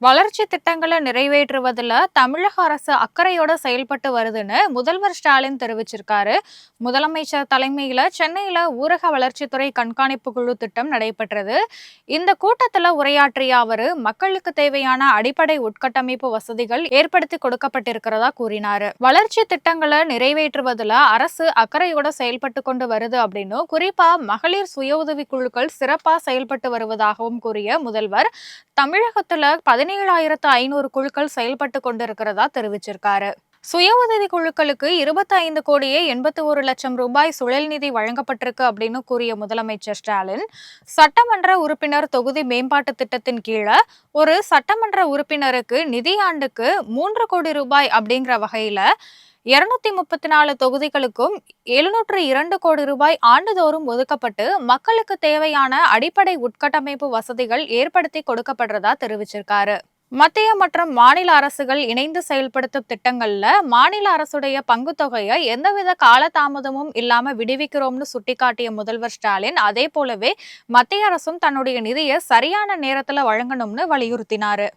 வளர்ச்சி திட்டங்களை நிறைவேற்றுவதில் தமிழக அரசு அக்கறையோட செயல்பட்டு வருதுன்னு முதல்வர் ஸ்டாலின் தெரிவிச்சிருக்காரு. முதலமைச்சர் தலைமையில சென்னையில ஊரக வளர்ச்சித்துறை கண்காணிப்பு குழு திட்டம் நடைபெற்றது. இந்த கூட்டத்தில் உரையாற்றிய அவரு மக்களுக்கு தேவையான அடிப்படை உட்கட்டமைப்பு வசதிகள் ஏற்படுத்தி கொடுக்கப்பட்டிருக்கிறதா கூறினாரு. வளர்ச்சி திட்டங்களை நிறைவேற்றுவதில் அரசு அக்கறையோட செயல்பட்டு கொண்டு வருது அப்படின்னு, குறிப்பா மகளிர் சுய உதவி குழுக்கள் சிறப்பா செயல்பட்டு வருவதாகவும் கூறிய முதல்வர், தமிழகத்துல 17,500 குழுக்கள் செயல்பட்டு கொண்டிருக்கிறதா தெரிவிச்சிருக்காரு. சுய உதவி குழுக்களுக்கு 25 கோடியே 81 லட்சம் ரூபாய் சுழல் நிதி வழங்கப்பட்டிருக்கு அப்படின்னு கூறிய முதலமைச்சர் ஸ்டாலின், சட்டமன்ற உறுப்பினர் தொகுதி மேம்பாட்டு திட்டத்தின் கீழே ஒரு சட்டமன்ற உறுப்பினருக்கு நிதியாண்டுக்கு 3 கோடி ரூபாய் அப்படிங்கிற வகையில 234 தொகுதிகளுக்கும் 702 கோடி ரூபாய் ஆண்டுதோறும் ஒதுக்கப்பட்டு மக்களுக்கு தேவையான அடிப்படை உட்கட்டமைப்பு வசதிகள் ஏற்படுத்தி கொடுக்கப்படுறதா தெரிவிச்சிருக்காரு. மத்திய மற்றும் மாநில அரசுகள் இணைந்து செயல்படுத்தும் திட்டங்கள்ல மாநில அரசுடைய பங்கு தொகையை எந்தவித காலதாமதமும் இல்லாம விடுவிக்கிறோம்னு சுட்டிக்காட்டிய முதல்வர் ஸ்டாலின், அதே போலவே மத்திய அரசும் தன்னுடைய நிதியை சரியான நேரத்துல வழங்கணும்னு வலியுறுத்தினாரு.